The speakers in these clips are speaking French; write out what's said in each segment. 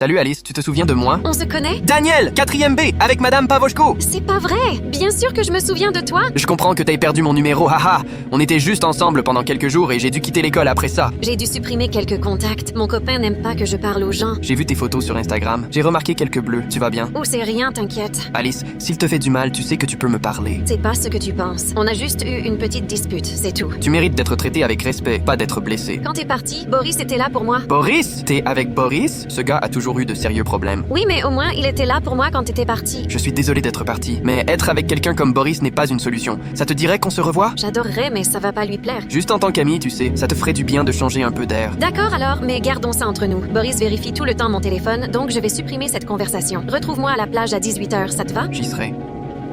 Salut Alice, tu te souviens de moi? On se connaît? Daniel, 4e B, avec Madame Pavoshko. C'est pas vrai! Bien sûr que je me souviens de toi! Je comprends que t'aies perdu mon numéro, haha. On était juste ensemble pendant quelques jours et j'ai dû quitter l'école après ça. J'ai dû supprimer quelques contacts. Mon copain n'aime pas que je parle aux gens. J'ai vu tes photos sur Instagram. J'ai remarqué quelques bleus. Tu vas bien? Oh, c'est rien, t'inquiète. Alice, s'il te fait du mal, tu sais que tu peux me parler. C'est pas ce que tu penses. On a juste eu une petite dispute, c'est tout. Tu mérites d'être traité avec respect, pas d'être blessé. Quand t'es parti, Boris était là pour moi. Boris? T'es avec Boris? Ce gars a toujours eu de sérieux problèmes. Oui, mais au moins, il était là pour moi quand t'étais parti. Je suis désolé d'être parti, mais être avec quelqu'un comme Boris n'est pas une solution. Ça te dirait qu'on se revoit? J'adorerais, mais ça va pas lui plaire. Juste en tant qu'ami, tu sais, ça te ferait du bien de changer un peu d'air. D'accord alors, mais gardons ça entre nous. Boris vérifie tout le temps mon téléphone, donc je vais supprimer cette conversation. Retrouve-moi à la plage à 18h, ça te va? J'y serai.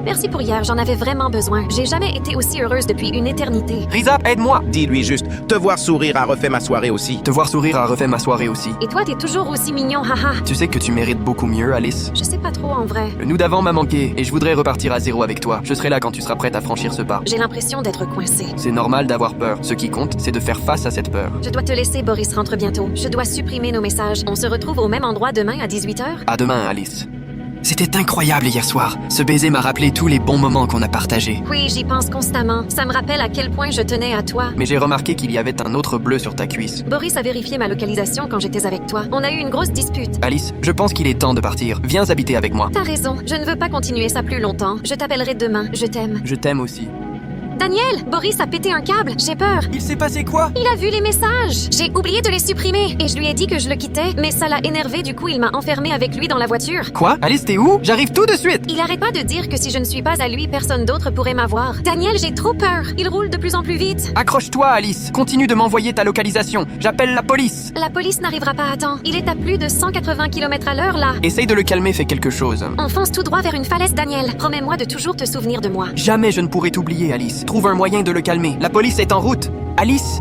Merci pour hier, j'en avais vraiment besoin. J'ai jamais été aussi heureuse depuis une éternité. Risa, aide-moi! Dis-lui juste, te voir sourire a refait ma soirée aussi. Te voir sourire a refait ma soirée aussi. Et toi, t'es toujours aussi mignon, haha. Tu sais que tu mérites beaucoup mieux, Alice. Je sais pas trop en vrai. Le nous d'avant m'a manqué et je voudrais repartir à zéro avec toi. Je serai là quand tu seras prête à franchir ce pas. J'ai l'impression d'être coincée. C'est normal d'avoir peur. Ce qui compte, c'est de faire face à cette peur. Je dois te laisser, Boris rentre bientôt. Je dois supprimer nos messages. On se retrouve au même endroit demain à 18h? À demain, Alice. C'était incroyable hier soir. Ce baiser m'a rappelé tous les bons moments qu'on a partagés. Oui, j'y pense constamment. Ça me rappelle à quel point je tenais à toi. Mais j'ai remarqué qu'il y avait un autre bleu sur ta cuisse. Boris a vérifié ma localisation quand j'étais avec toi. On a eu une grosse dispute. Alice, je pense qu'il est temps de partir. Viens habiter avec moi. T'as raison, je ne veux pas continuer ça plus longtemps. Je t'appellerai demain, je t'aime. Je t'aime aussi. Daniel, Boris a pété un câble, j'ai peur. Il s'est passé quoi? Il a vu les messages. J'ai oublié de les supprimer et je lui ai dit que je le quittais, mais ça l'a énervé, du coup il m'a enfermé avec lui dans la voiture. Quoi? Alice, t'es où? J'arrive tout de suite! Il arrête pas de dire que si je ne suis pas à lui, personne d'autre pourrait m'avoir. Daniel, j'ai trop peur. Il roule de plus en plus vite. Accroche-toi, Alice. Continue de m'envoyer ta localisation. J'appelle la police. La police n'arrivera pas à temps. Il est à plus de 180 km/h là. Essaye de le calmer, fais quelque chose. On fonce tout droit vers une falaise, Daniel. Promets-moi de toujours te souvenir de moi. Jamais je ne pourrai t'oublier, Alice. Trouve un moyen de le calmer. La police est en route. Alice?